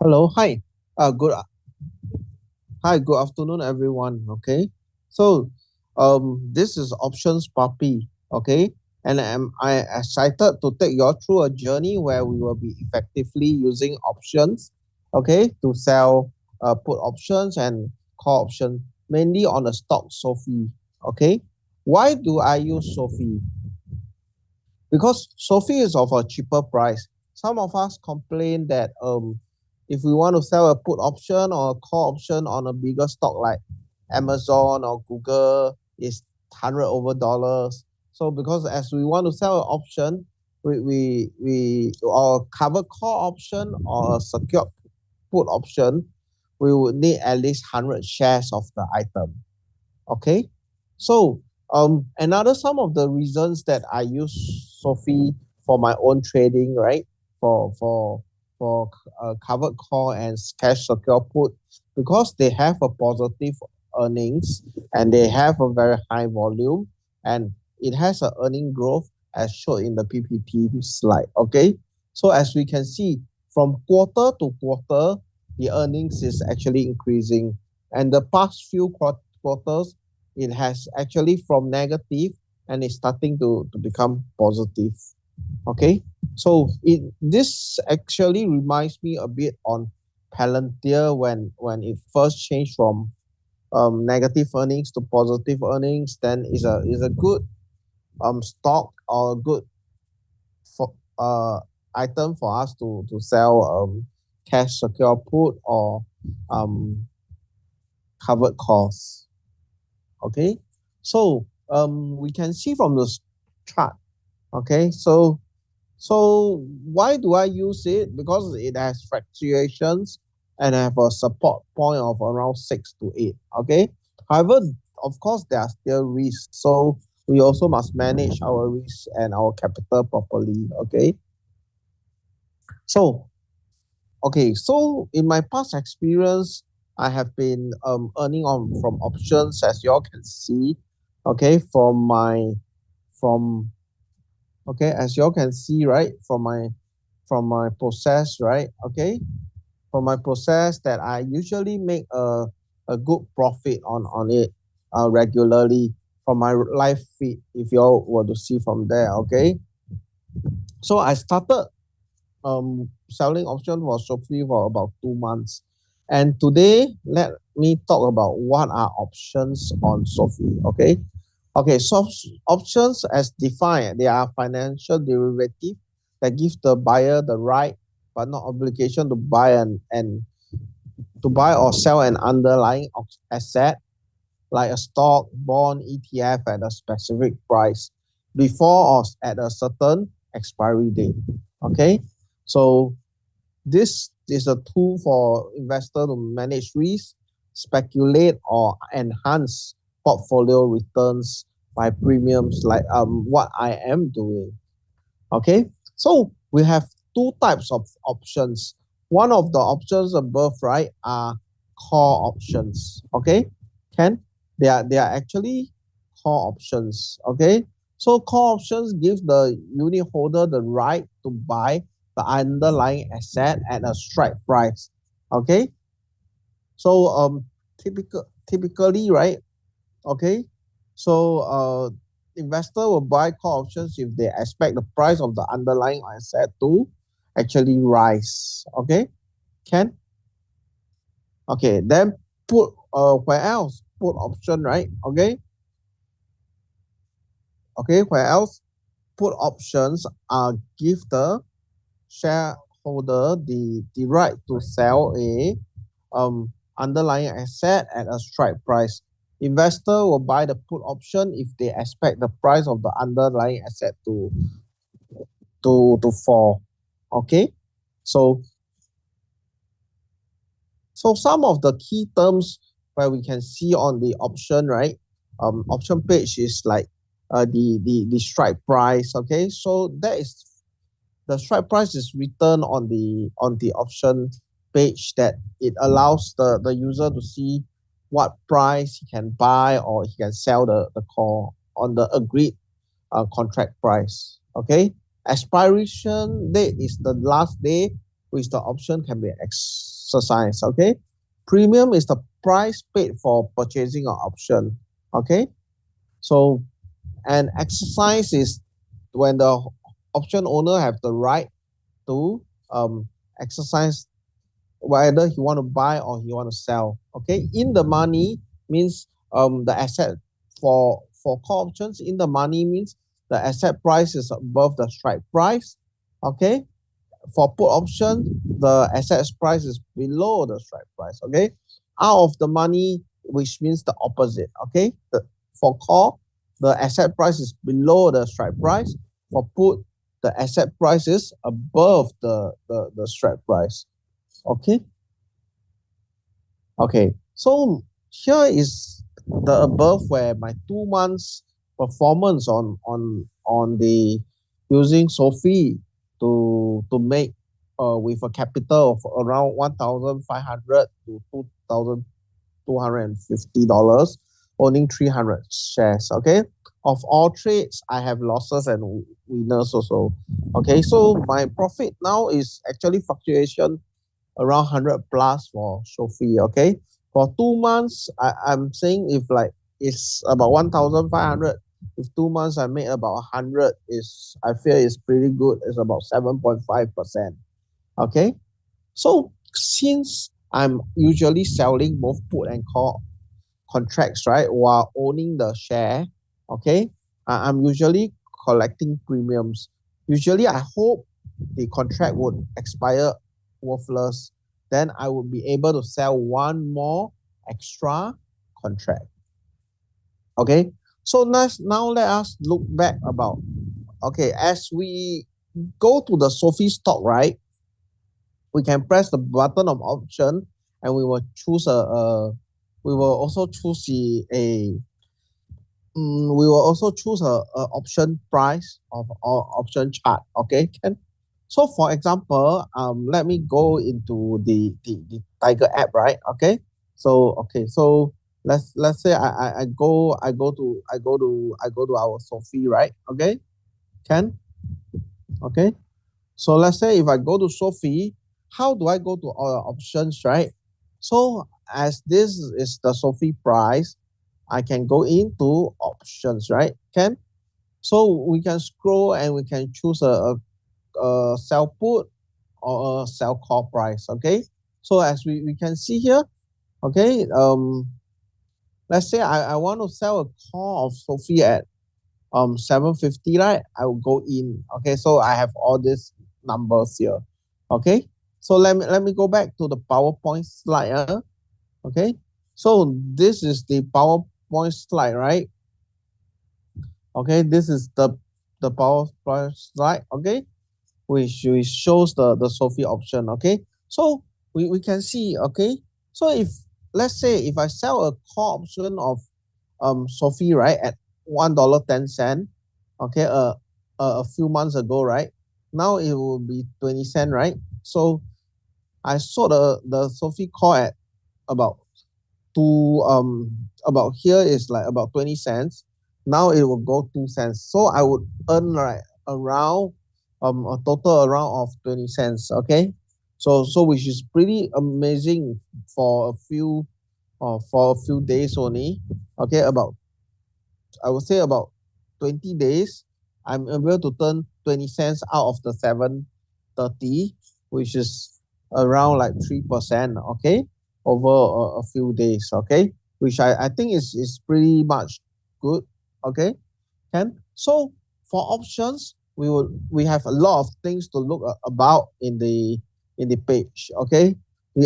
Hello, hi. Good. Hi, good afternoon, everyone. Okay, so this is options puppy. Okay, and I excited to take you all through a journey where we will be effectively using options. Okay, to sell put options and call options mainly on the stock SoFi. Okay, why do I use SoFi? Because SoFi is of a cheaper price. Some of us complain that if we want to sell a put option or a call option on a bigger stock like Amazon or Google is hundred over dollars. So because as we want to sell an option, we or cover call option or a secure put option, we would need at least 100 shares of the item. Okay, so another some of the reasons that I use Sophie for my own trading, right? For covered call and cash secure put, because they have a positive earnings and they have a very high volume and it has a earning growth as shown in the PPT slide. Okay, so as we can see from quarter to quarter, the earnings is actually increasing, and the past few quarters it has actually from negative and it's starting to become positive. Okay, so this actually reminds me a bit on Palantir when it first changed from negative earnings to positive earnings. Then is a good stock or a good for item for us to sell cash secure put or um covered calls. Okay, so we can see from the chart. Okay, so why do I use it? Because it has fluctuations and have a support point of around 6 to 8. Okay, however, of course there are still risks, so we also must manage our risk and our capital properly. Okay, so so in my past experience, I have been earning on from options, as you all can see. Okay, from as you all can see, right, from my process, right. Okay, from my process that I usually make a good profit on it regularly from my live feed, if you all were to see from there. Okay, so I started selling option for Shopee for about 2 months. And today, let me talk about what are options on Shopee. Okay. Okay, so options as defined, they are financial derivative that give the buyer the right but not obligation to buy and to buy or sell an underlying asset like a stock, bond, ETF at a specific price before or at a certain expiry date. Okay, so this is a tool for investor to manage risk, speculate, or enhance portfolio returns by premiums like what I am doing. Okay, so we have two types of options. One of the options above, right, are call options. Okay, can they are actually call options. Okay, so call options give the unit holder the right to buy the underlying asset at a strike price. Okay, so typically, right. Okay, so investor will buy call options if they expect the price of the underlying asset to actually rise. Okay, can okay then put where else put option, right. Okay, where else put options give the shareholder the right to sell a underlying asset at a strike price. Investor will buy the put option if they expect the price of the underlying asset to fall. Okay, so some of the key terms where we can see on the option, right, option page is like the strike price. Okay, so that is the strike price is written on the option page, that it allows the user to see what price he can buy or he can sell the call on the agreed contract price. Okay, expiration date is the last day which the option can be exercise. Okay, premium is the price paid for purchasing an option. Okay, so and exercise is when the option owner have the right to exercise whether he want to buy or he want to sell. Okay, in the money means the asset for call options. In the money means the asset price is above the strike price. Okay, for put option the asset price is below the strike price. Okay, out of the money, which means the opposite. Okay, for call the asset price is below the strike price. For put the asset price is above the strike price. Okay. Okay. So here is the above where my 2 months performance on the using SoFi to make with a capital of around 1,500 to $2,250, owning 300 shares. Okay. Of all trades, I have losses and winners also. Okay. So my profit now is actually fluctuation around 100 plus for SoFi. Okay, for 2 months, I'm saying if like it's about 1,500. If 2 months I make about 100, is I feel is pretty good. It's about 7.5%. Okay, so since I'm usually selling both put and call contracts, right, while owning the share, okay, I'm usually collecting premiums. Usually, I hope the contract would expire worthless. Then I would be able to sell one more extra contract. Okay, so now let us look back about, okay, as we go to the SoFi stock, right, we can press the button of option and we will choose we will also choose we will also choose a option price of or option chart. Okay, can. So for example, let me go into the Tiger app, right? Okay, so okay, so let's say I go to our SoFi, right? Okay, can. Okay, so let's say if I go to SoFi, how do I go to our options, right? So as this is the SoFi price, I can go into options, right? Can. So we can scroll and we can choose a sell put or a sell call price. Okay. So as we can see here, okay, let's say I want to sell a call of SoFi at 750, right? I will go in. Okay, so I have all these numbers here. Okay, so let me go back to the PowerPoint slide. Okay, so this is the PowerPoint slide, right? Okay, this is the PowerPoint slide. Okay, which shows the SoFi option. Okay, so we can see. Okay, so if let's say if I sell a call option of SoFi, right, at $1.10, okay, a few months ago, right, now it will be 20 cent, right? So I sold the SoFi call at about about here is like about 20 cents. Now it will go 2 cents, so I would earn like around a total around of 20 cents. Okay, so which is pretty amazing for a few days only. Okay, about I would say about 20 days, I'm able to turn 20 cents out of the 730, which is around like 3%. Okay, over a few days. Okay, which I think is pretty much good. Okay, can. So for options, we have a lot of things to look about in the page. Okay,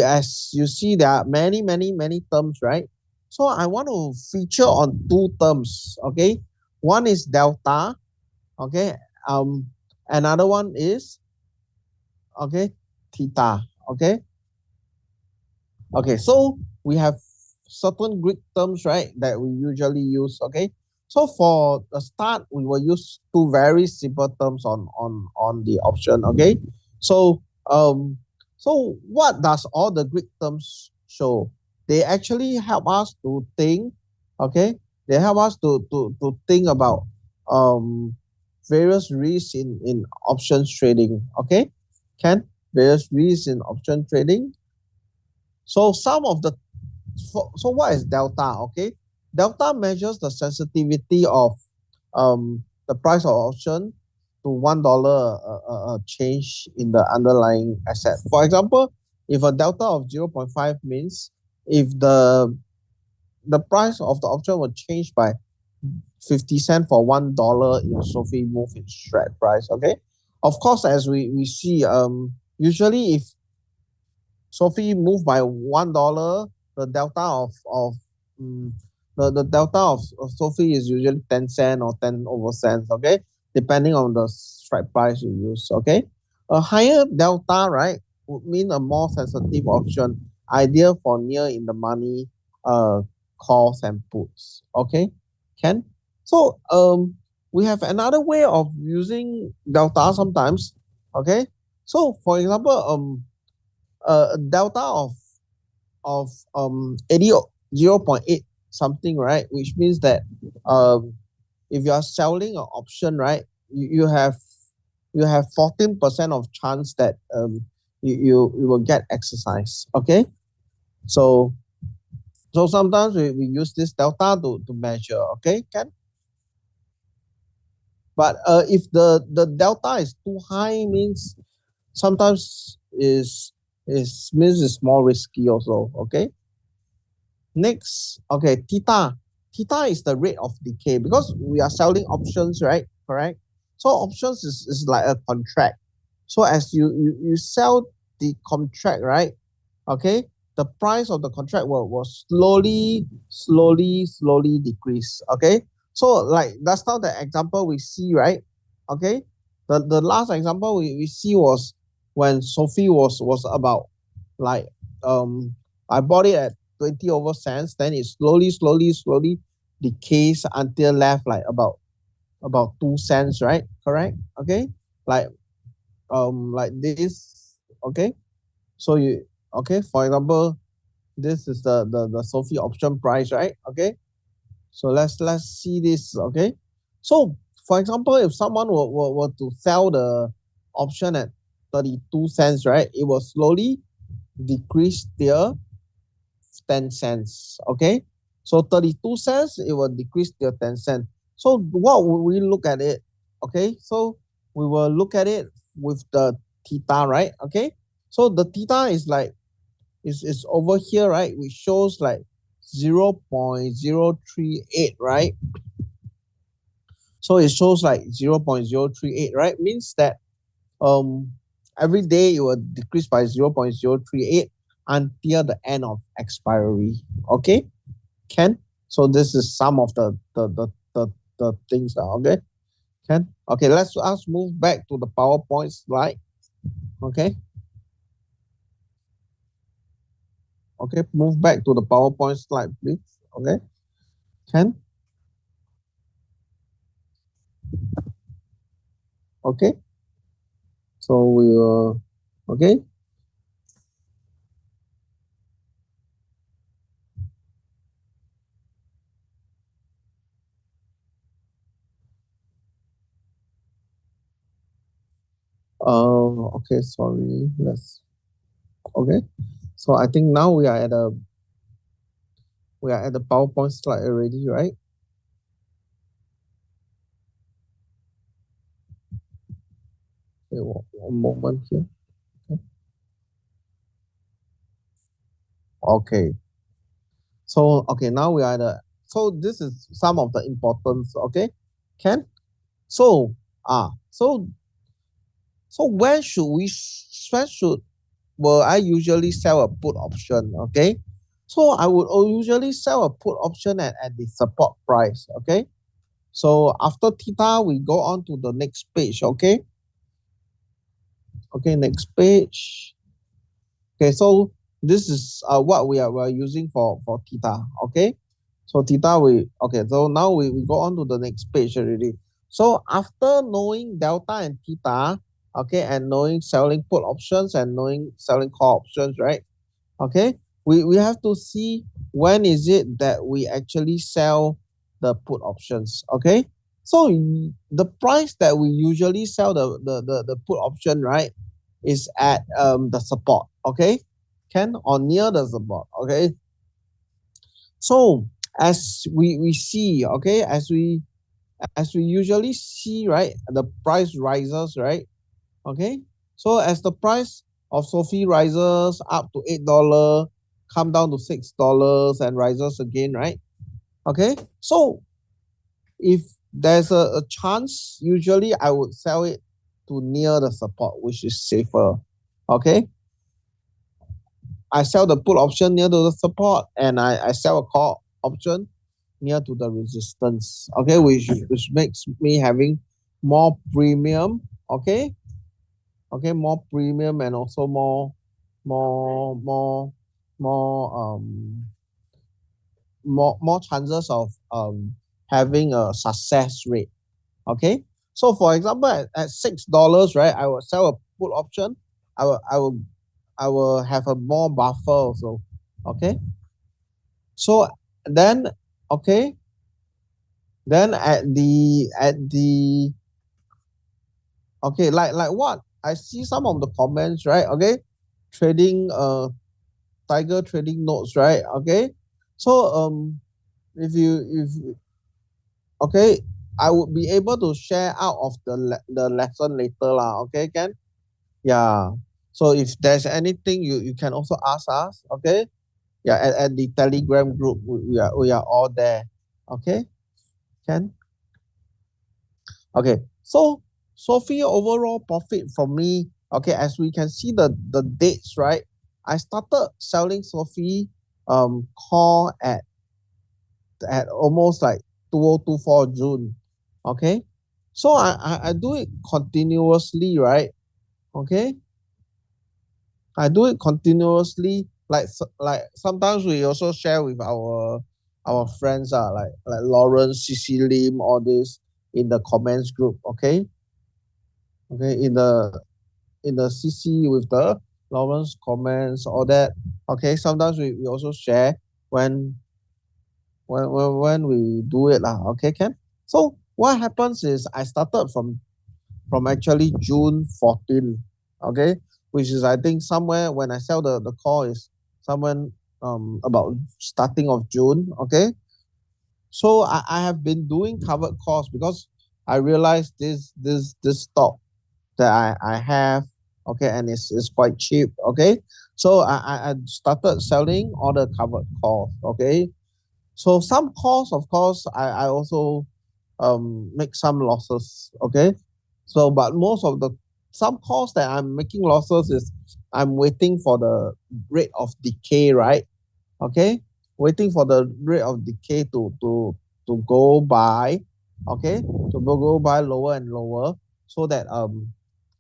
as you see, there are many terms, right? So I want to feature on two terms. Okay, one is delta. Okay, another one is, okay, theta. Okay, okay. So we have certain Greek terms, right, that we usually use. Okay, so for the start, we will use two very simple terms on the option. Okay, so so what does all the Greek terms show? They actually help us to think. Okay, they help us to think about various risks in options trading. Okay, can various risks in option trading. So so what is delta? Okay, delta measures the sensitivity of the price of option to $1 change in the underlying asset. For example, if a delta of 0.5 means if the price of the option will change by 50 cents for $1 in SoFi move in strike price. Okay, of course, as we see, usually if SoFi move by $1, the delta of um, the delta of SoFi is usually 10 cent or 10 over cents. Okay, depending on the strike price you use. Okay, a higher delta, right, would mean a more sensitive option, ideal for near in the money calls and puts. Okay, can so we have another way of using delta sometimes. Okay, so for example, delta of 80 0.8 something, right, which means that if you are selling an option, right, you have 14% of chance that you will get exercise. Okay, so sometimes we use this delta to measure. Okay, can but if the delta is too high means sometimes is means it's more risky also. Okay, next, okay, theta. Theta is the rate of decay because we are selling options, right? Correct. So options is like a contract. So as you sell the contract, right? Okay, the price of the contract will slowly decrease. Okay, so like that's not the example we see, right? Okay, the last example we see was when SoFi was about like I bought it at 20 over cents, then it slowly decays until left like about 2 cents, right? Correct. Okay, like like this. Okay, so you, okay, for example, this is the SoFi option price, right? Okay, so let's see this. Okay, so for example, if someone were to sell the option at 32 cents, right, it will slowly decrease till 10 cents. Okay, so 32 cents, it will decrease till 10 cents. So what will we look at it? Okay, so we will look at it with the theta, right? Okay, so the theta is like is over here, right, which shows like 0.038, right? So it shows like 0.038, right? Means that um every day it will decrease by 0.038 until the end of expiry. Okay, can so this is some of the things now. Okay, can okay, let's us move back to the PowerPoint slide. Okay, okay, move back to the PowerPoint slide, please. Okay, can okay, so we will okay. Okay, sorry. Let's okay. So I think now we are at the PowerPoint slide already, right? Okay, one moment here. Okay. Okay. So okay, now we are at the so this is some of the importance. Okay, can so so when should well I usually sell a put option. Okay, so I would usually sell a put option at the support price. Okay, so after theta, we go on to the next page. Okay. Okay, next page. Okay, so this is what we're using for theta. Okay, so theta so now we go on to the next page already. So after knowing delta and theta, okay, and knowing selling put options and knowing selling call options, right? Okay, we have to see when is it that we actually sell the put options. Okay, so the price that we usually sell the put option, right, is at the support. Okay, can, or near the support, okay? So as we see, okay, as we usually see, right, the price rises, right? Okay, so as the price of SoFi rises up to $8, come down to $6 and rises again, right? Okay, so if there's a chance, usually I would sell it to near the support, which is safer. Okay, I sell the put option near to the support, and I sell a call option near to the resistance. Okay, which makes me having more premium. Okay, okay, more premium, and also more more more chances of having a success rate. Okay, so for example, at $6, right, I will sell a put option. I will have a more buffer also. Okay, so then, okay, then at the okay, like what I see some of the comments, right? Okay, trading tiger trading notes, right? Okay, so if you if okay, I would be able to share out of the lesson later lah. Okay, can, yeah. So if there's anything, you can also ask us. Okay, yeah, at the Telegram group, we are all there. Okay, can, okay. So SoFi overall profit from me. Okay, as we can see the dates, right? I started selling SoFi call at almost like 2024 June. Okay, so I do it continuously, right? Okay, I do it continuously. Like sometimes we also share with our friends, like Lawrence, CC Lim, all this in the comments group. Okay, okay, in the CC with the Lawrence comments, all that. Okay, sometimes we also share when when we do it lah. Okay, can. So what happens is I started from actually June 14. Okay, which is I think somewhere when I sell the call is somewhere about starting of June. Okay, so I have been doing covered calls because I realized this stock that I have, okay, and it's quite cheap. Okay, so I started selling all the covered calls. Okay, so some calls, of course, I also make some losses. Okay, so but most of the some calls that I'm making losses is I'm waiting for the rate of decay, right? Okay, waiting for the rate of decay to go by. Okay, to go by lower and lower, so that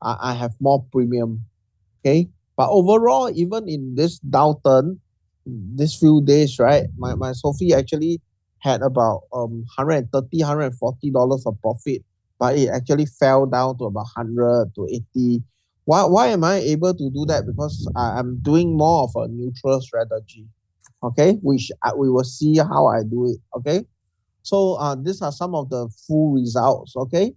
I have more premium. Okay, but overall, even in this downturn, this few days, right, my SoFi actually had about 130 $140 of profit, but it actually fell down to about 100 to 80. Why am I able to do that? Because I'm doing more of a neutral strategy. Okay, which we will see how I do it. Okay, so these are some of the full results. Okay,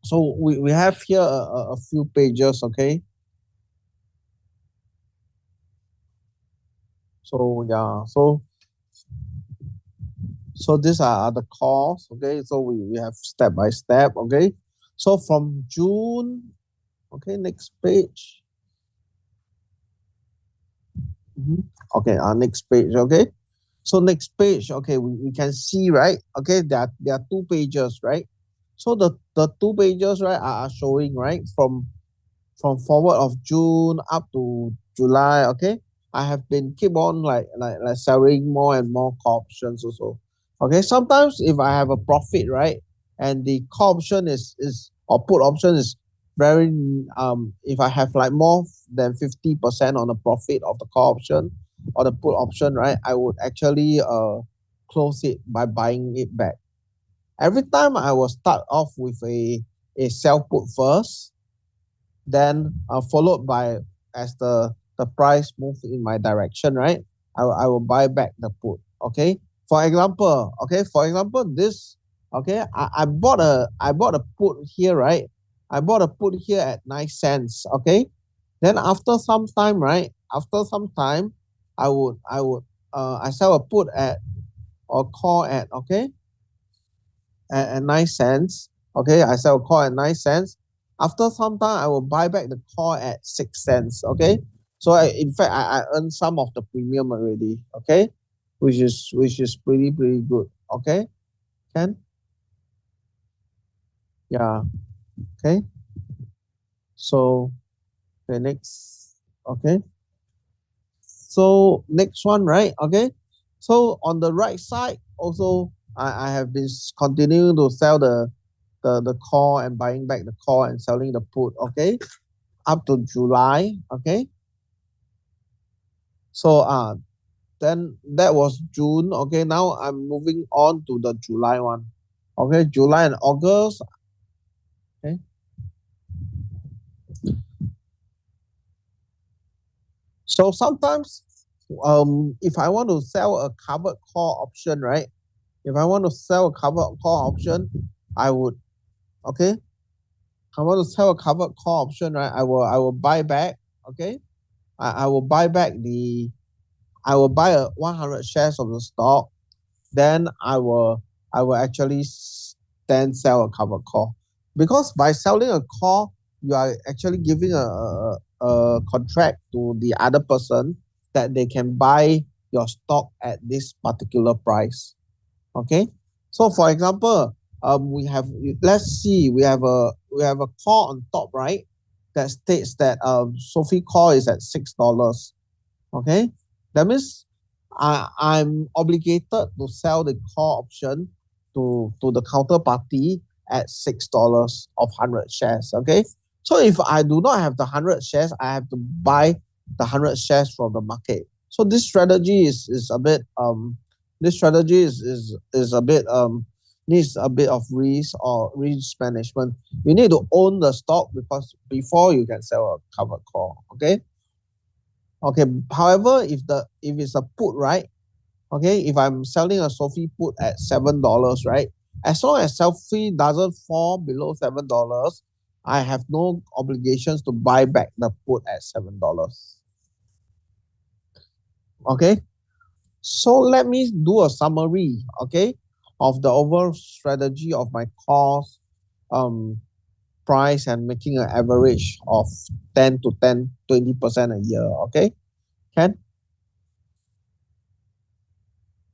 so we have here a few pages. Okay, so yeah, so these are the calls. Okay, so we have step by step. Okay, so from June, okay, next page. Okay, next page. Okay, so next page. Okay, we can see, right? Okay, there are two pages, right? So the two pages, right, are showing, right, from forward of June up to July. Okay, I have been keep on like selling more and more call options also. Okay, sometimes if I have a profit, right, and the call option is or put option is very if I have like more than 50% on the profit of the call option or the put option, right, I would actually close it by buying it back. Every time I will start off with a sell put first, then followed by as the price move in my direction, right, I will buy back the put. Okay, for example this, okay, I bought a put here, right, I bought a put here at 9 cents. Okay, then after some time, right, after some time, I sell a put at or call at, okay, at 9 cents. Okay, I sell a call at 9 cents. After some time, I will buy back the call at 6 cents. Okay, so in fact, I earn some of the premium already. Okay, which is pretty good. Okay, can yeah. Okay, so the next. Okay, so next one, right? Okay, so on the right side also, I have been continuing to sell the call and buying back the call and selling the put. Okay, up to July. Okay, so then that was June. Okay, now I'm moving on to the July one. Okay, July and August. Okay, so sometimes if I want to sell a covered call option, right? If I want to sell a covered call option, I would, okay, I want to sell a covered call option, right? I will buy back. Okay, I will buy back the I will buy a 100 shares of the stock. Then I will actually then sell a covered call, because by selling a call, you are actually giving a contract to the other person that they can buy your stock at this particular price. Okay, so for example, we have, let's see, we have a call on top, right, that states that SoFi call is at $6. Okay, that means I'm obligated to sell the call option to the counterparty at $6 of 100 shares. Okay, so if I do not have the 100 shares, I have to buy the 100 shares from the market. So this strategy is a bit this strategy is a bit needs a bit of risk or risk management. You need to own the stock because before you can sell a covered call. Okay. Okay. However, if it's a put, right? Okay, if I'm selling a SoFi put at $7, right? As long as SoFi doesn't fall below $7, I have no obligations to buy back the put at $7. Okay, so let me do a summary, okay, of the overall strategy of my cost, um, price, and making an average of 10 to 20% a year. Okay, can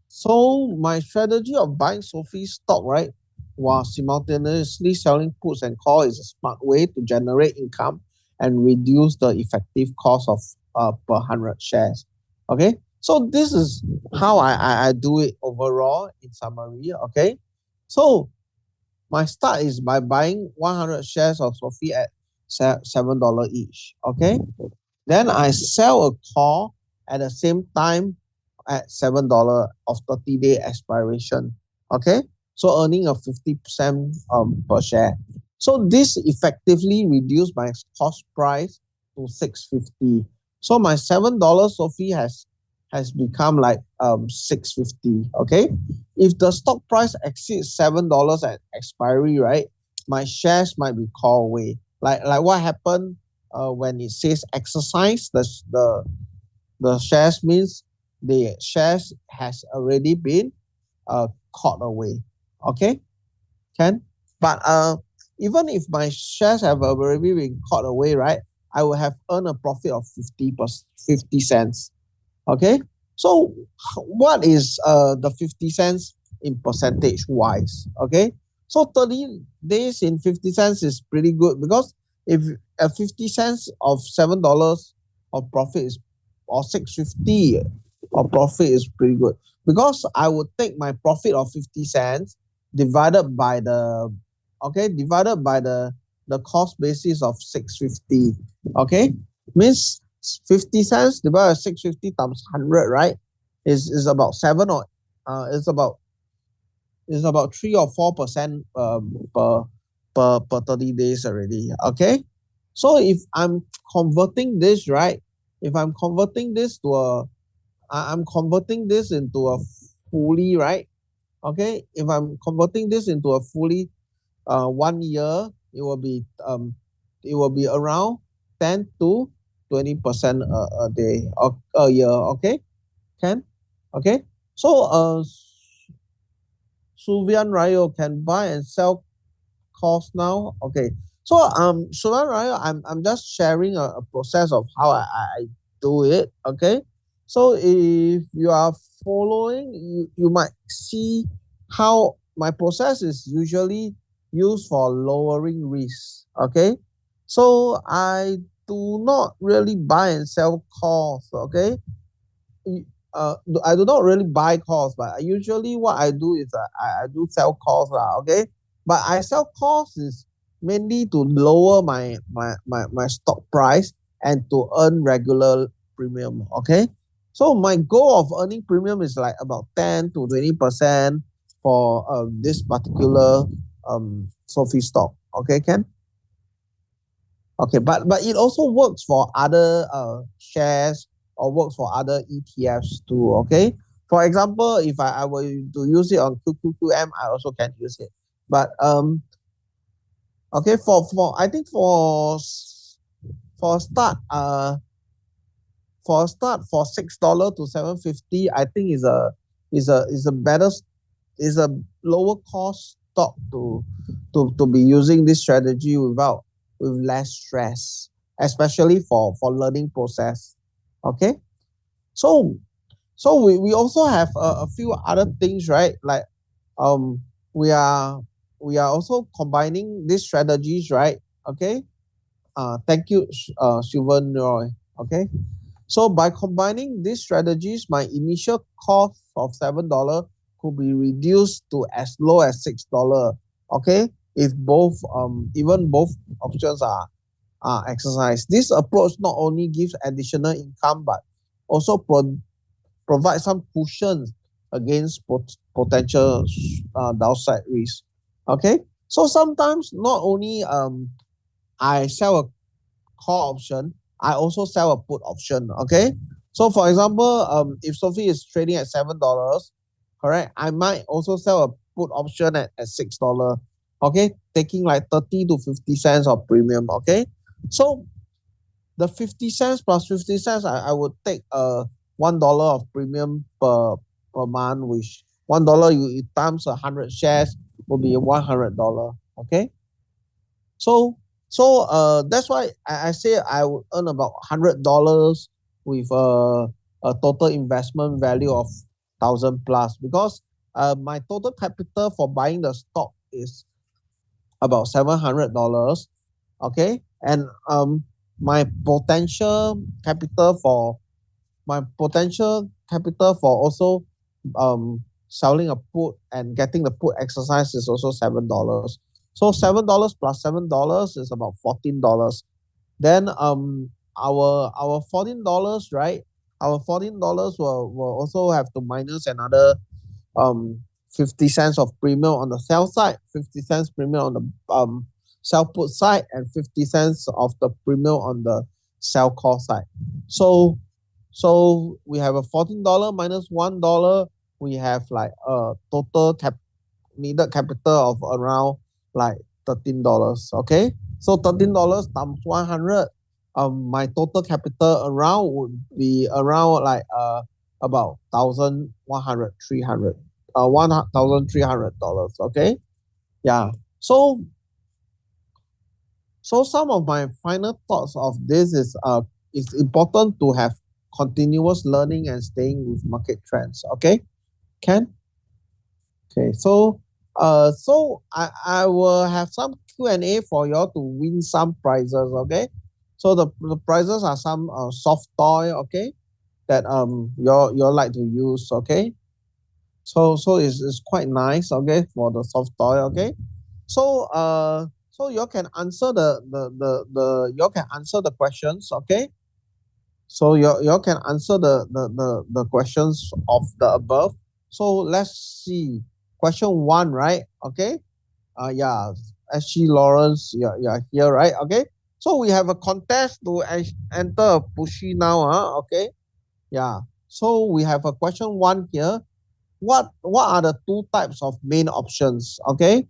so my strategy of buying SoFi stock, right, while simultaneously selling puts and call is a smart way to generate income and reduce the effective cost of per 100 shares. Okay, so this is how I do it overall in summary. Okay, so my start is by buying 100 shares of SoFi at $7 each. Okay, then I sell a call at the same time at $7 of 30-day expiration. Okay, so earning a 50% per share. So this effectively reduced my cost price to 650. So my $7 SoFi has become like 650. Okay, if the stock price exceeds $7 at expiry, right, my shares might be called away. Like what happened when it says exercise, the shares means the shares has already been caught away. Okay, can but even if my shares have already been caught away, right, I will have earned a profit of 50 cents. Okay, so what is the 50 cents in percentage wise? Okay, so 30 days in 50 cents is pretty good, because if 50 cents of $7 of profit is, or 650 of profit is pretty good, because I would take my profit of 50 cents divided by the, okay, divided by the cost basis of 650. Okay, means 50 cents divided by 650 times 100, right, is about 7 or is about 3 or 4% per 30 days already. Okay, so if I'm converting this, right, if I'm converting this to I'm converting this into a fully, right, okay, if I'm converting this into a fully 1 year, it will be around 10 to 20% a day or a year. Okay, can okay. So Suvian Ryo can buy and sell calls now. Okay, so Suvian Ryo, I'm just sharing a process of how I do it. Okay, so if you are following, you might see how my process is usually used for lowering risk. Okay, so I do not really buy and sell calls. Okay, I do not really buy calls, but usually what I do is I do sell calls lah. Okay, but I sell calls is mainly to lower my stock price and to earn regular premium. Okay, so my goal of earning premium is like about 10 to 20% for this particular SoFi stock. Okay, Ken. Okay, but it also works for other shares or works for other ETFs too. Okay, for example, if I were to use it on QQQM, I also can use it. But okay, for I think for start for $6 to 750, I think is a better is a lower cost stock to be using this strategy with less stress, especially for learning process. Okay, so we also have a few other things, right? Like um we are also combining these strategies, right? Okay, thank you, Silvan Roy. Okay, so by combining these strategies, my initial cost of $7 could be reduced to as low as $6. Okay, if both even both options are exercised. This approach not only gives additional income but also provide some cushion against potential downside risk. Okay, so sometimes not only I sell a call option, I also sell a put option. Okay, so for example, if SoFi is trading at $7, correct, I might also sell a put option at $6. Okay, taking like 30 to 50 cents of premium. Okay, so the 50 cents plus 50 cents, I would take $1 of premium per month, which $1 you times 100 shares will be $100. Okay, so that's why I say I would earn about $100 with a total investment value of 1,000 plus, because my total capital for buying the stock is about $700. Okay, and my potential capital for also selling a put and getting the put exercise is also $7. So $7 plus $7 is about $14. Then our $14, right? Our $14 will also have to minus another 50 cents of premium on the sell side, 50 cents premium on the sell put side, and 50 cents of the premium on the sell call side. So we have a $14 minus $1. We have like a total needed capital of around like $13. Okay, so $13 times 100. My total capital around would be around like about 1,100, 300, $1,300. Okay, yeah. So some of my final thoughts of this is it's important to have continuous learning and staying with market trends. Okay, Ken. Okay, so I will have some Q&A for you all to win some prizes. Okay, so the prizes are some soft toy. Okay, that you all like to use. Okay, so it's quite nice. Okay, for the soft toy. Okay, so you all can answer you all can answer the questions. Okay, so you all can answer the questions of the above. So let's see. Question one, right? Okay. Yeah. SG Lawrence, you're here, right? Okay. So we have a contest to enter a pushy now. Okay. Yeah. So we have a question one here. What are the two types of main options? Okay.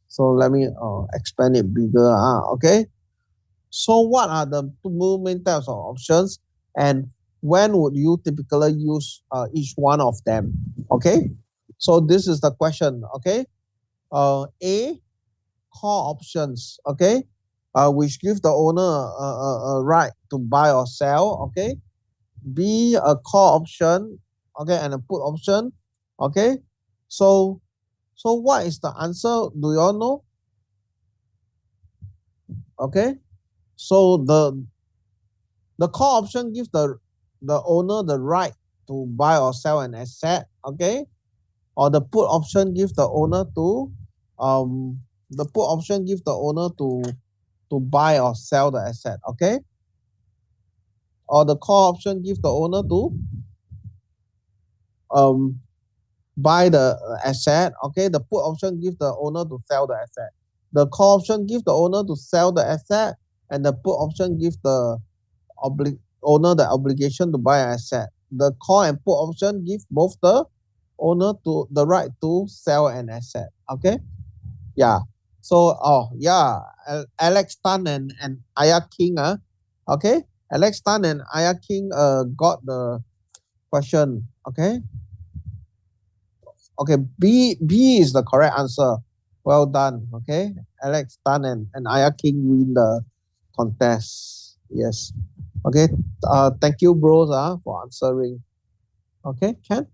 So let me expand it bigger. Okay. So what are the two main types of options, and when would you typically use each one of them? Okay, so this is the question. Okay, A, call options. Okay, which give the owner a right to buy or sell. Okay, B, a call option. Okay, and a put option. Okay, so what is the answer? Do you all know? Okay, so the call option gives the owner the right to buy or sell an asset. Okay, or the put option gives the owner to the put option gives the owner to buy or sell the asset. Okay, or the call option gives the owner to um buy the asset. Okay, the put option gives the owner to sell the asset. The call option gives the owner to sell the asset, and the put option gives the owner the obligation to buy an asset. The call and put option give both the owner to the right to sell an asset. Okay, yeah. So yeah, Alex Tan and Aya King okay, Alex Tan and Aya King got the question. Okay, okay, B is the correct answer. Well done. Okay, Alex Tan and Aya King win the contest. Yes. Okay. Thank you, bros, for answering. Okay, Ken.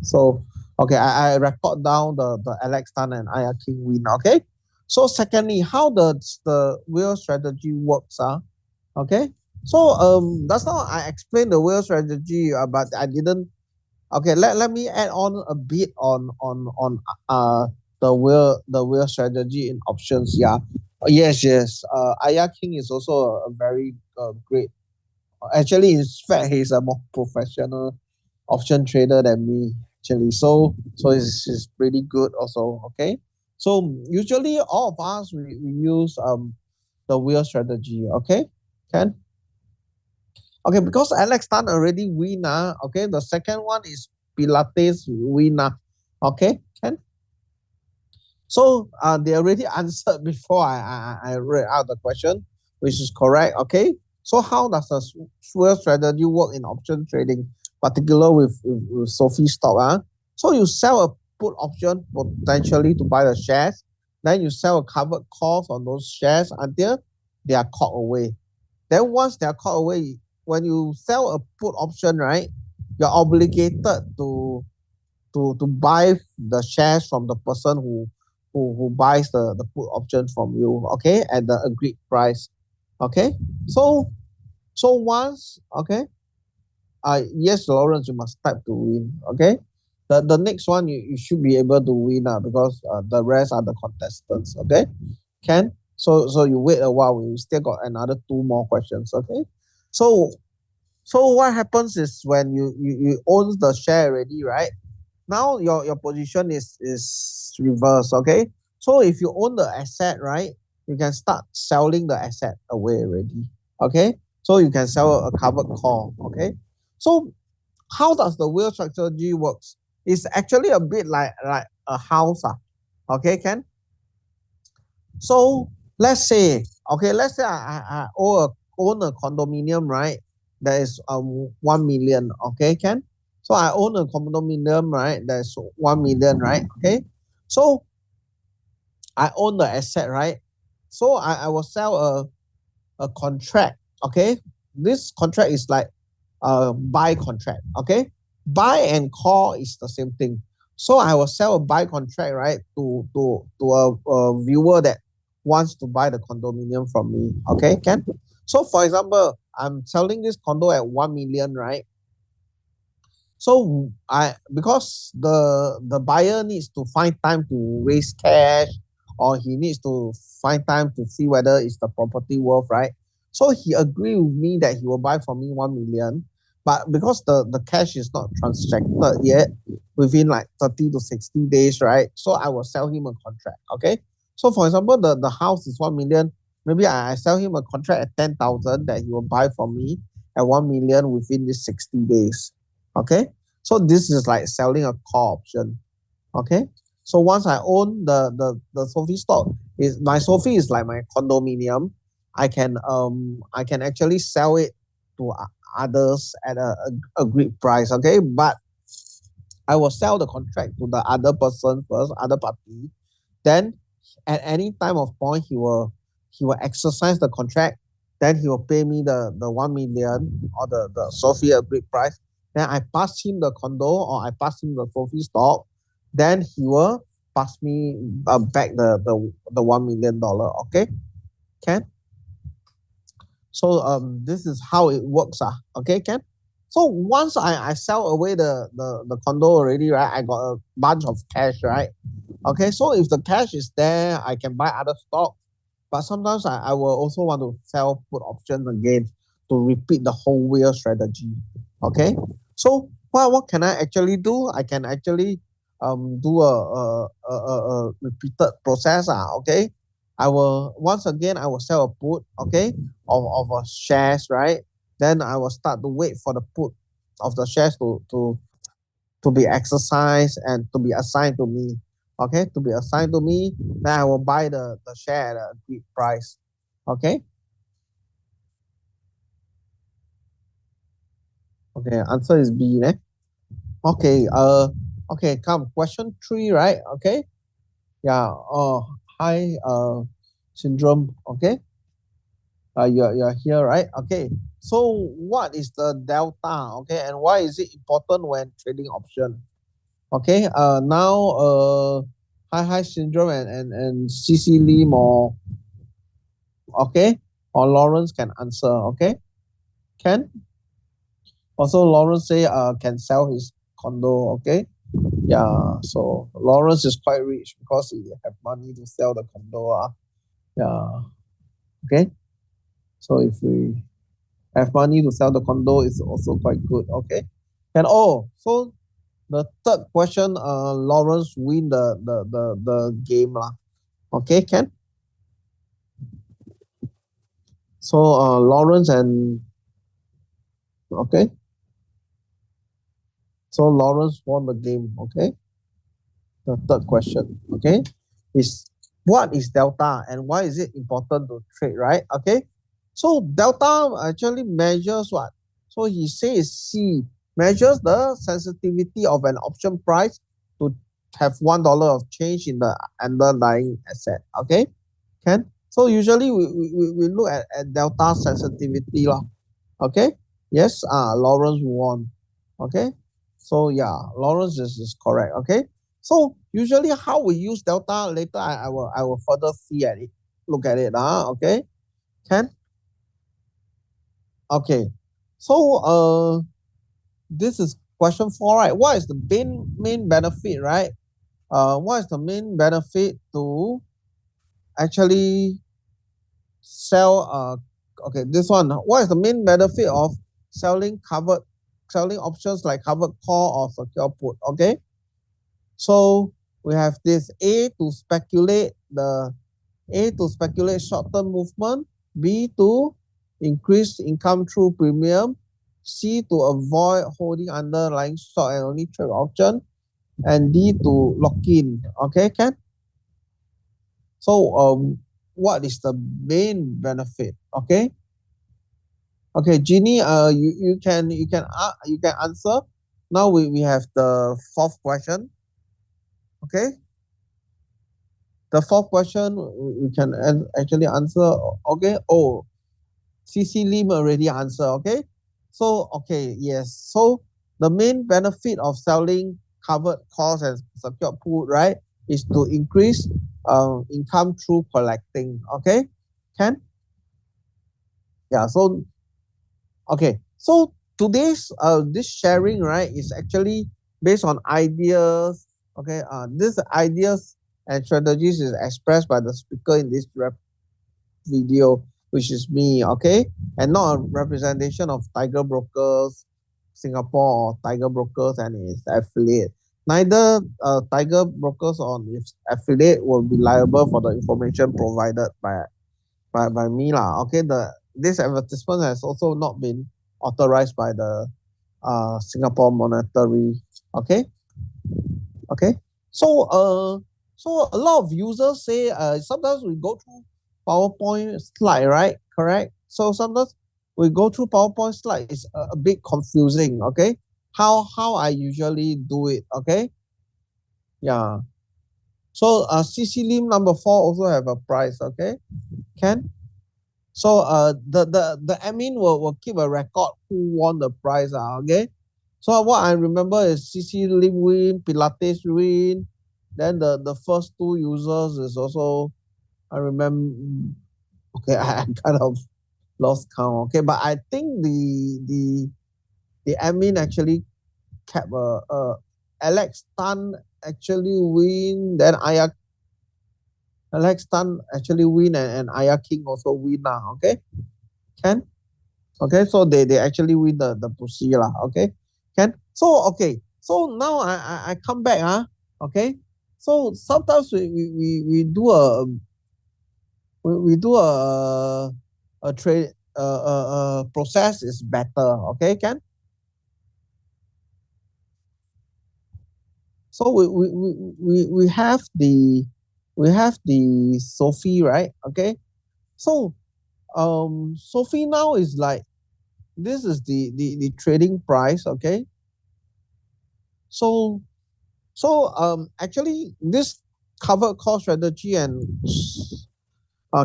So, okay, I record down the Alex Tan and Aya King win. Okay. So, secondly, how does the wheel strategy works? Okay. So, that's how I explained the wheel strategy, but I didn't. Okay, let me add on a bit on the wheel strategy in options. Yeah. Yes. Aya King is also a very great. Actually, in fact, he's a more professional option trader than me. Actually, so it's pretty good also. Okay. So usually all of us we use the wheel strategy. Okay, Ken. Okay, because Alex Tan already win. Okay, the second one is Pilates win. Okay, Ken. So they already answered before I read out the question, which is correct. Okay. So how does the swell strategy work in option trading, particular with SoFi stock? So you sell a put option potentially to buy the shares, then you sell a covered calls on those shares until they are caught away. Then once they are caught away, when you sell a put option, right, you're obligated to buy the shares from the person who buys the put option from you, okay, at the agreed price. Okay. So once, okay, yes, Lawrence, you must type to win. Okay. The next one you should be able to win because the rest are the contestants. Okay. Can so you wait a while, we still got another two more questions. Okay. So what happens is when you own the share already, right? Now your position is reverse. Okay, so if you own the asset, right, you can start selling the asset away already. Okay, so you can sell a covered call. Okay, so how does the wheel strategy works? It's actually a bit like a house. Okay, Ken. So let's say I own a condominium, right? That is 1 million. Okay, Ken. So I own a condominium, right? That's 1 million, right? Okay. So I own the asset, right? So I will sell a contract. Okay. This contract is like a buy contract. Okay. Buy and call is the same thing. So I will sell a buy contract, right, to a viewer that wants to buy the condominium from me. Okay, can. So for example, I'm selling this condo at 1 million, right? So because the buyer needs to find time to raise cash, or he needs to find time to see whether it's the property worth, right? So he agreed with me that he will buy from me 1 million, but because the cash is not transacted yet within like 30 to 60 days, right? So I will sell him a contract. Okay. So for example, the house is 1 million. Maybe I sell him a contract at 10,000 that he will buy from me at 1 million within these 60 days. Okay. So this is like selling a call option. Okay. So once I own the SoFi stock, is my SoFi is like my condominium. I can actually sell it to others at a agreed price. Okay, but I will sell the contract to the other person first, other party. Then at any time of point he will exercise the contract. Then he will pay me the 1 million or the SoFi agreed price. Then I pass him the condo or I pass him the SoFi stock. Then he will pass me back the $1 million. Okay, can. So this is how it works. Okay, can. So once I sell away the condo already, right? I got a bunch of cash, right? Okay, so if the cash is there, I can buy other stock. But sometimes I will also want to sell put options again to repeat the whole wheel strategy. Okay, so what can I actually do? I can actually do a repeated process. Okay, I will once again I will sell a put. Okay, of a shares, right? Then I will start to wait for the put of the shares to be exercised and to be assigned to me. Okay, to be assigned to me, then I will buy the share at a agreed price. Okay. Okay, answer is B, eh? Okay, okay, come question 3, right? Okay. Yeah, hi, syndrome. Okay. You're here, right? Okay. So what is the delta? Okay, and why is it important when trading option? Okay, now hi syndrome and CC Lim or okay or Lawrence can answer. Okay, can also Lawrence say can sell his condo. Okay, yeah, so Lawrence is quite rich because he have money to sell the condo. Yeah, okay, so if we have money to sell the condo, it's also quite good. Okay, and so the third question, Lawrence win the game lah. Okay, can. So Lawrence and okay. So Lawrence won the game. Okay. The third question. Okay. Is what is delta and why is it important to trade, right? Okay. So delta actually measures what? So he says C measures the sensitivity of an option price to have $1 of change in the underlying asset. Okay. Can. So usually we look at delta sensitivity lah. Okay. Yes. Lawrence won. Okay. So yeah, Lawrence is correct. Okay. So usually how we use delta later, I will further see at it, look at it. Okay. Can. Okay. So this is question 4, right? What is the main benefit, right? What is the main benefit to actually sell okay, this one, what is the main benefit of selling options like covered call or secure put? Okay, so we have this A to speculate short-term movement, B to increase income through premium, C to avoid holding underlying stock and only trade option, and D to lock in. Okay, can. So what is the main benefit? Okay. Okay, Jeannie, you can answer. Now we have the fourth question. Okay. The fourth question we can actually answer. Okay. Oh, CC Lim already answer. Okay. So okay, yes. So the main benefit of selling covered calls and secured put, right, is to increase income through collecting. Okay. Can. Yeah. So okay, so today's this sharing, right, is actually based on ideas. Okay, these ideas and strategies is expressed by the speaker in this video, which is me. Okay, and not a representation of Tiger Brokers Singapore or Tiger Brokers and its affiliate. Neither Tiger Brokers or its affiliate will be liable for the information provided by me lah. Okay, this advertisement has also not been authorized by the Singapore Monetary. Okay, okay. So a lot of users say sometimes we go through PowerPoint slide, right? Correct. So sometimes we go through PowerPoint slide is a bit confusing. Okay, how I usually do it. Okay, yeah. So CC Lim number 4 also have a price. Okay, can. So the admin will keep a record who won the prize. Okay. So what I remember is CC Lim win, Pilates win. Then the first two users is also I remember. Okay, I kind of lost count. Okay, but I think the admin actually kept Alex Tan actually win. Then Alex Tan actually win and Aya King also win now. Okay, can. Okay, so they actually win the pussy lah. Okay, can. So okay, so now I come back. Okay, so sometimes we do we do a trade process is better. Okay, can. So we have the SoFi, right? Okay, so SoFi now is like this is the trading price. Okay, so actually this covered call strategy and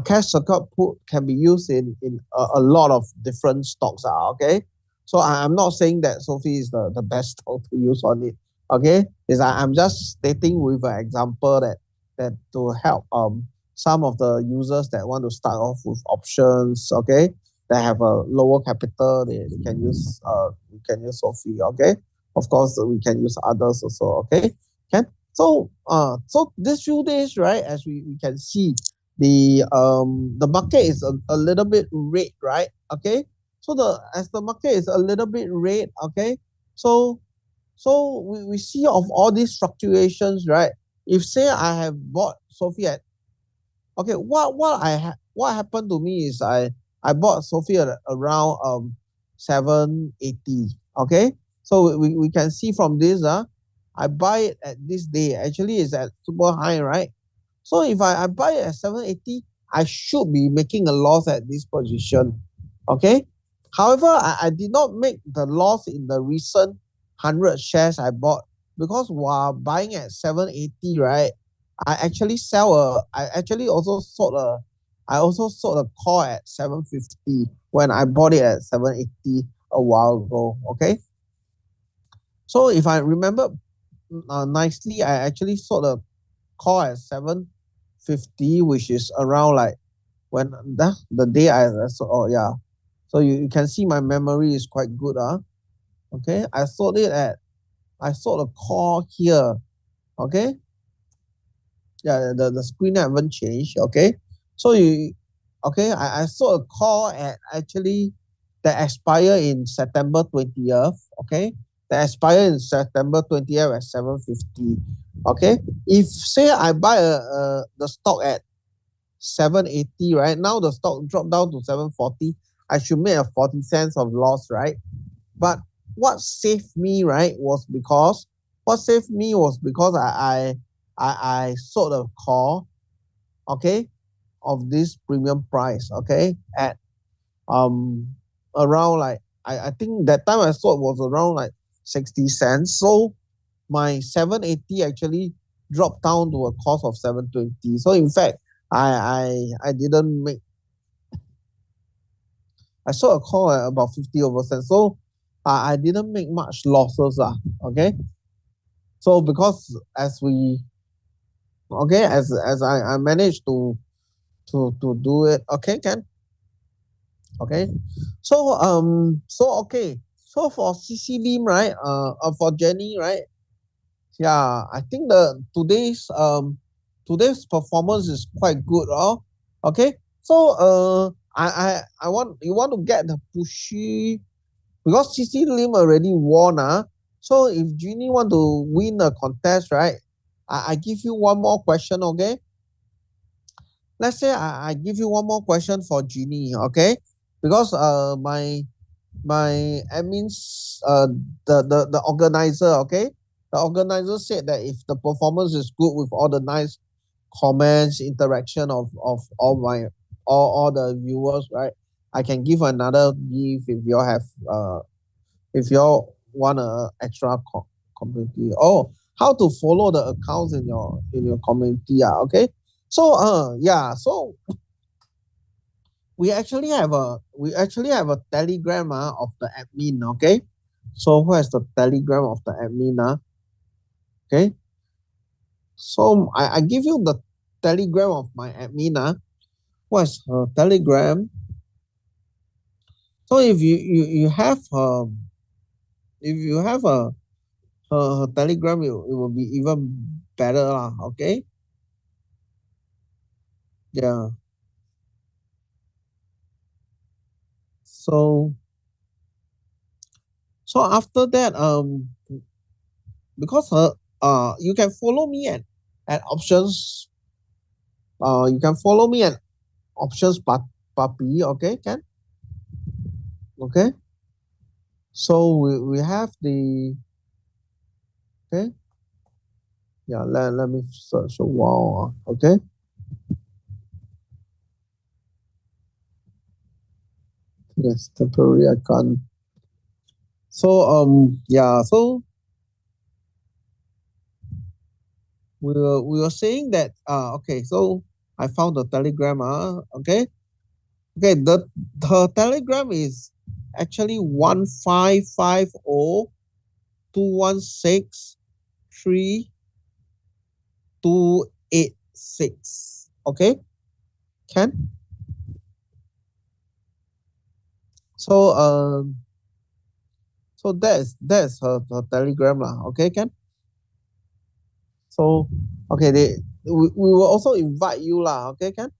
cash secured put can be used in a lot of different stocks. Okay, so I'm not saying that SoFi is the best stock to use on it. Okay, is I'm just stating with an example that to help some of the users that want to start off with options. Okay, that have a lower capital, they can use SoFi. Okay, of course we can use others also. Okay, can. So these few days, right, as we can see the market is a little bit red, right? Okay, so as the market is a little bit red. Okay, so we see of all these fluctuations, right? If say I have bought SoFi at okay, what happened to me is I bought SoFi at around 780. Okay, so we can see from this I buy it at this day actually is at super high, right? So if I buy it at 780, I should be making a loss at this position. Okay. However, I did not make the loss in the recent 100 shares I bought because while buying at 780, right, I actually also sold I also sold a call at 750 when I bought it at 780 a while ago. Okay. So if I remember nicely, I actually sold a call at 750, which is around like when the day I saw. Oh yeah, so you can see my memory is quite good. Okay, I sold a call here. Okay, yeah, the screen haven't changed. Okay, so okay, I saw a call at actually that expire in September 20th. Okay, that expire in September 20th at 750. Okay, if say I buy the stock at 780, right? Now the stock dropped down to 740. I should make a 40 cents of loss, right? But what saved me, right, was because I sold a call, okay, of this premium price, okay, at um around like I think that time I sold was around like 60 cents. So my 780 actually dropped down to a cost of 720. So in fact, I didn't make I saw a call at about 50 over cents. So I didn't make much losses. Okay. So because as we okay, as I managed to do it. Okay, can. Okay. So okay. So for CC Beam, right? For Jenny, right? Yeah, I think the today's performance is quite good. Okay. So I want you want to get the pushy because CC Lim already won. So if Jeannie want to win a contest, right? I give you one more question. Okay. Let's say I give you one more question for Jeannie. Okay. Because my admins the organizer. Okay. The organizer said that if the performance is good with all the nice comments, interaction of all the viewers, right? I can give another gift if you all have if you all want a extra community. Oh, how to follow the accounts in your community. Yeah, okay. So yeah, so we actually have a telegram of the admin, okay? So who has the telegram of the admin? Okay. So I give you the telegram of my admin. What's her telegram? So if you have if you have her telegram, it will be even better lah. Okay. Yeah. So after that, because her you can follow me at options. You can follow me at options puppy. Okay, can. Okay. So we have the. Okay. Yeah. Let me search a while. Okay. Yes, temporary account. So yeah. So we were saying that okay. So I found the telegram. Okay. Okay. The telegram is actually 15502163286. Okay. Can. So so that's her telegram lah. Okay. Can. So okay. We will also invite you lah. Okay. Can.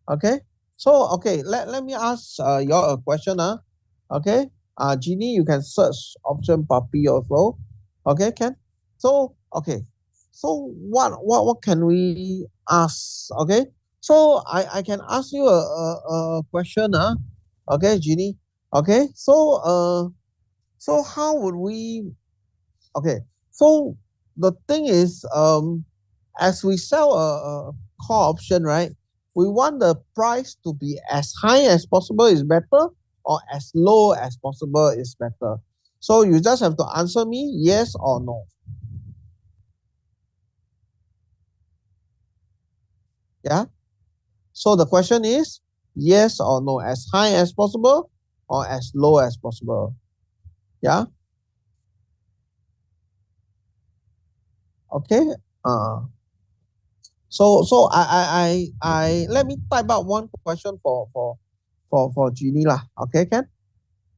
Okay. So okay, let me ask you a question. Okay. Jeannie, you can search option puppy also. Okay, can. So okay. So what can we ask? Okay. So I can ask you a question. Okay, Jeannie. Okay. So so how would we okay. So the thing is, as we sell a call option, right? We want the price to be as high as possible is better, or as low as possible is better. So you just have to answer me yes or no. Yeah. So the question is yes or no, as high as possible or as low as possible. Yeah. Okay. So I let me type out one question for Jeannie lah. Okay, can?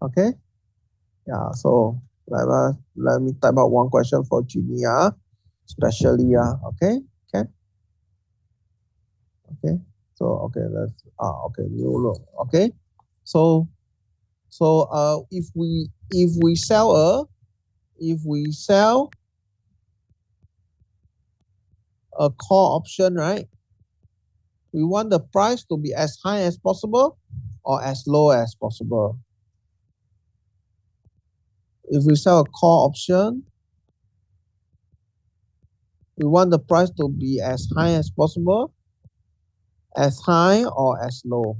Okay. Yeah. So let me type out one question for Jeannie. Especially. Okay. Can? Okay. So okay, let's okay, new look. Okay. So if we sell a call option, right? We want the price to be as high as possible or as low as possible. If we sell a call option, we want the price to be as high as possible, as high or as low.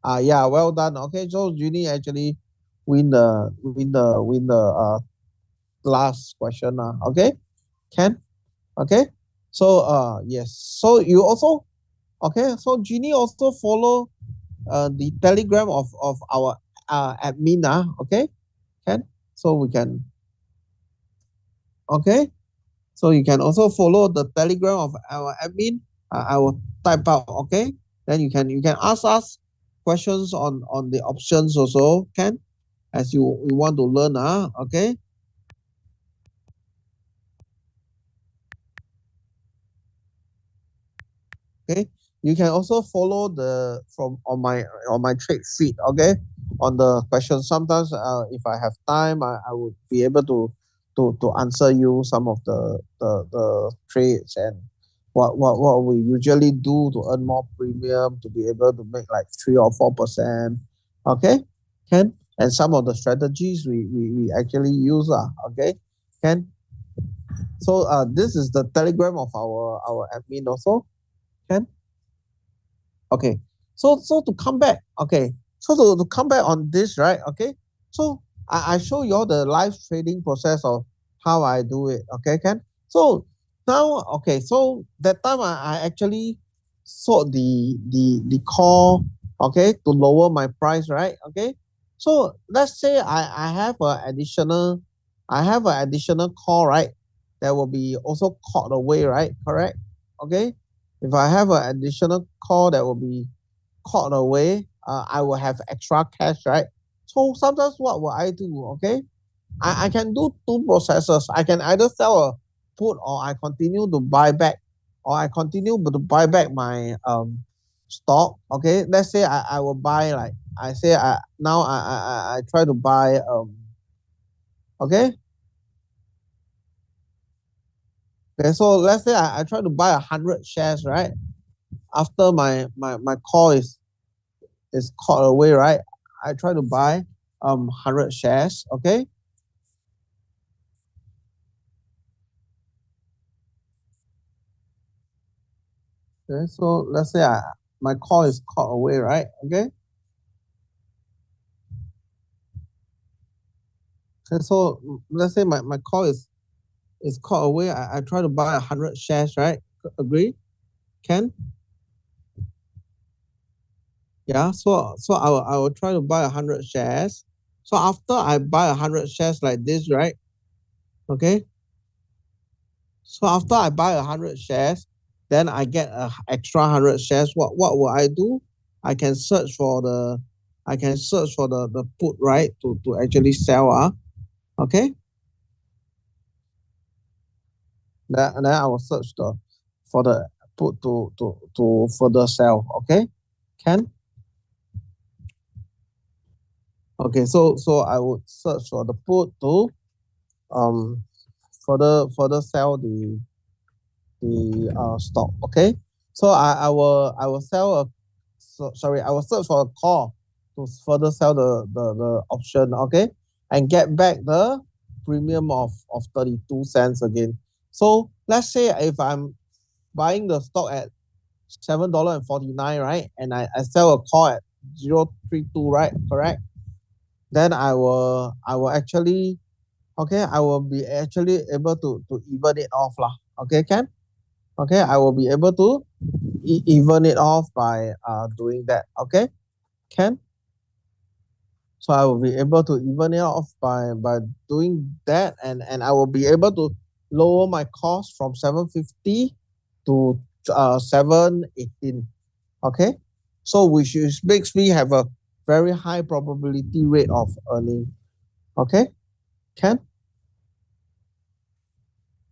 Yeah, well done. Okay, so Junie actually win the last question. Okay, can. Okay, so yes. So you also okay. So Jeannie also follow the telegram of our admin. Okay, can. So we can. Okay, so you can also follow the telegram of our admin. I will type out. Okay, then you can ask us questions on the options also. Can, as you want to learn. Okay. Okay, you can also follow the from on my trade feed. Okay, on the questions. Sometimes if I have time, I would be able to answer you some of the trades and what we usually do to earn more premium, to be able to make like 3 or 4%. Okay, can. And some of the strategies we actually use. Okay. Can? So this is the telegram of our admin also. Can? Okay. So to come back, okay. So to come back on this, right? Okay. So I show you all the live trading process of how I do it. Okay, can? So now, okay, so that time I actually sold the call, okay, to lower my price, right? Okay. So let's say I have an additional call, right? That will be also called away, right? Correct? Okay. If I have an additional call that will be called away, I will have extra cash, right? So sometimes what will I do? Okay, I can do two processes. I can either sell a put or I continue to buy back, or I continue to buy back my stock. Okay, let's say I will buy like I say I now I try to buy okay. Okay, so let's say I try to buy 100 shares, right? After my call is called away, right? I try to buy 100 shares, okay? Okay, so let's say my call is called away, right? Okay. Okay, so let's say my call is called away. I try to buy 100 shares, right? Agree? Can? Yeah. So I will try to buy 100 shares. So after I buy 100 shares like this, right? Okay. So after I buy 100 shares, then I get a extra 100 shares. What will I do? I can search for the put, right, to actually sell. Okay. Then I will search for the put to further sell. Okay. Can? Okay. So I would search for the put to um further sell the stock. Okay. So I will sell sorry, I will search for a call to further sell the option, okay, and get back the premium of 32 cents again. So let's say if I'm buying the stock at $7.49, right, and I sell a call at 0.32, right, correct, then I will actually, okay, I will be actually able to even it off lah. Okay, can? Okay, I will be able to even it off by doing that. Okay, can? So I will be able to even it off by doing that, and I will be able to lower my cost from 750 to 718. Okay, so which makes me have a very high probability rate of earning. Okay, can?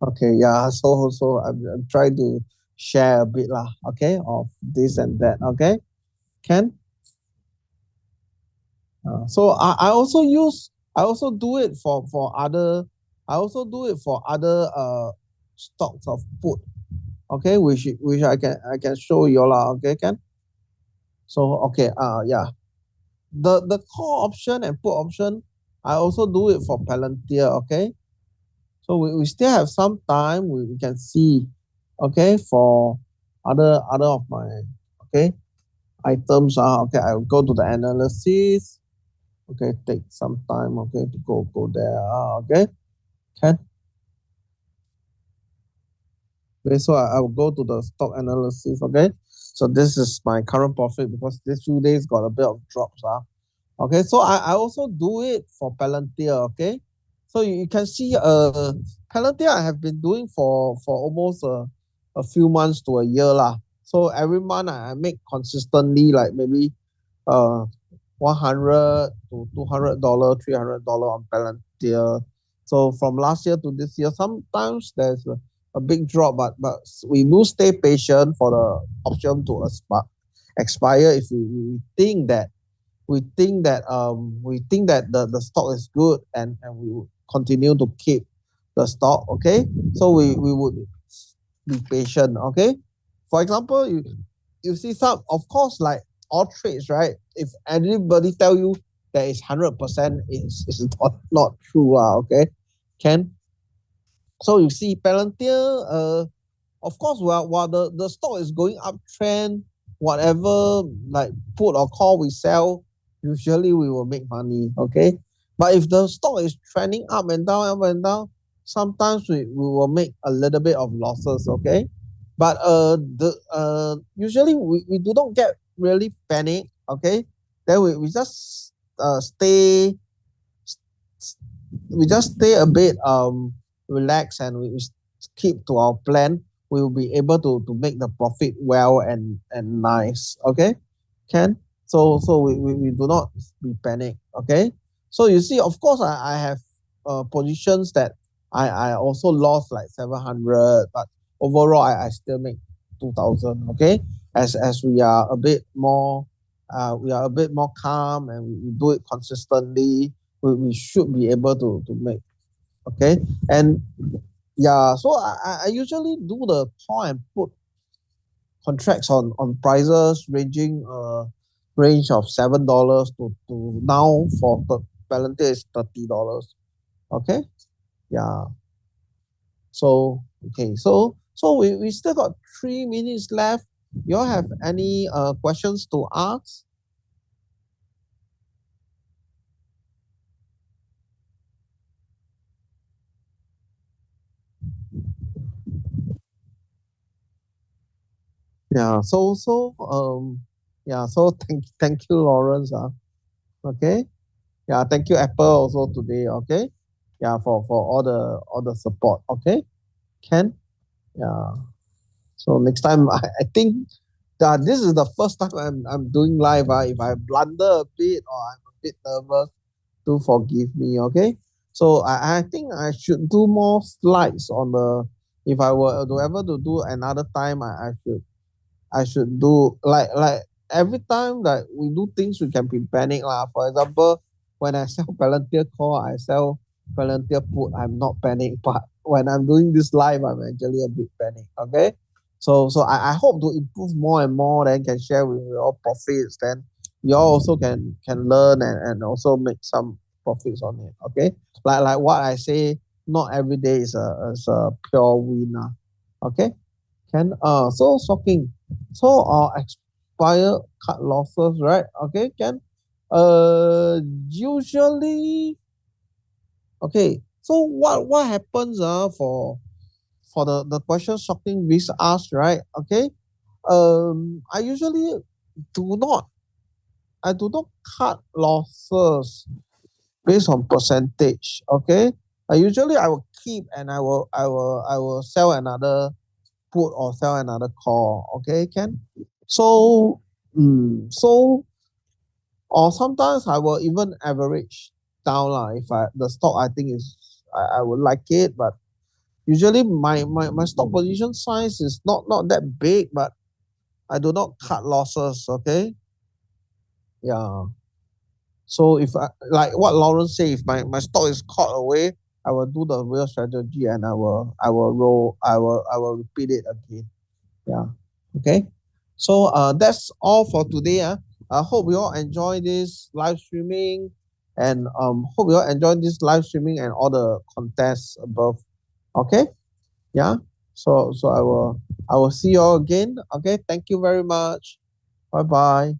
Okay, yeah. So I'm trying to share a bit lah. Okay, of this and that. Okay, can? So I also do it for other I also do it for other stocks of put. Okay, which I can show you lah. Okay, can? So okay, yeah. The call option and put option, I also do it for Palantir. Okay, so we still have some time. We can see, okay, for other of my, okay, items. Okay, I will go to the analysis. Okay, take some time. Okay, to go there. Okay, can. Okay, so I will go to the stock analysis. Okay, so this is my current profit because these 2 days got a bit of drops. Okay, so I also do it for Palantir. Okay, so you can see Palantir I have been doing for almost a few months to a year lah. So every month I make consistently like maybe 100 to $200, $300 on Palantir. So from last year to this year, sometimes there's a big drop, but we do stay patient for the option to expire if we think that the stock is good, and we would continue to keep the stock. Okay, so we would be patient. Okay, for example, you see some, of course, like all trades, right? If anybody tell you that it's 100%, it's not true. Okay, can? So you see Palantir, of course, while the stock is going uptrend, whatever like put or call we sell, usually we will make money. Okay. But if the stock is trending up and down, sometimes we will make a little bit of losses. Okay. But the usually we do not get really panic. Okay. Then we just stay we just stay a bit relaxed, and we keep to our plan. We will be able to make the profit well and nice. Okay, can we do not be panic. Okay, so you see, of course, I have positions that I also lost like 700, but overall I still make 2,000. Okay, as we are a bit more calm, and we do it consistently. We should be able to make. Okay, and yeah, so I usually do the call and put contracts on prices ranging range of $7 to now for the Palantir is $30. Okay, yeah. So okay, so we still got 3 minutes left. You all have any questions to ask? Yeah, yeah, so thank you, Lawrence. Okay. Yeah, thank you, Apple, also today. Okay. Yeah, for all the support. Okay. Ken. Yeah. So next time I think that this is the first time I'm doing live. If I blunder a bit or I'm a bit nervous, do forgive me. Okay. So I think I should do more slides on the if I were to ever to do another time, I should do like every time that we do things we can be panic lah. For example, when I sell Palantir call, I sell Palantir put, I'm not panic. But when I'm doing this live, I'm actually a bit panic. Okay. So I hope to improve more and more, then can share with your profits. Then you all also can learn and also make some profits on it. Okay. Like what I say, not every day is a pure winner. Okay. Can so shocking. So expire cut losses, right? Okay, can usually okay. So what happens for the question shocking risk asked, right? Okay. I usually do not I do not cut losses based on percentage. Okay. Usually I will keep, and I will sell another put or sell another call. Okay, can so so or sometimes I will even average down lah if the stock I think is I would like it, but usually my stock position size is not that big, but I do not cut losses. Okay, yeah. So if I like what Lawrence say, if my stock is caught away, I will do the real strategy, and I will repeat it again. Yeah. Okay. So that's all for today. I hope you all enjoy this live streaming, and hope you all enjoy this live streaming and all the contests above. Okay. Yeah. So I will see you all again. Okay. Thank you very much. Bye bye.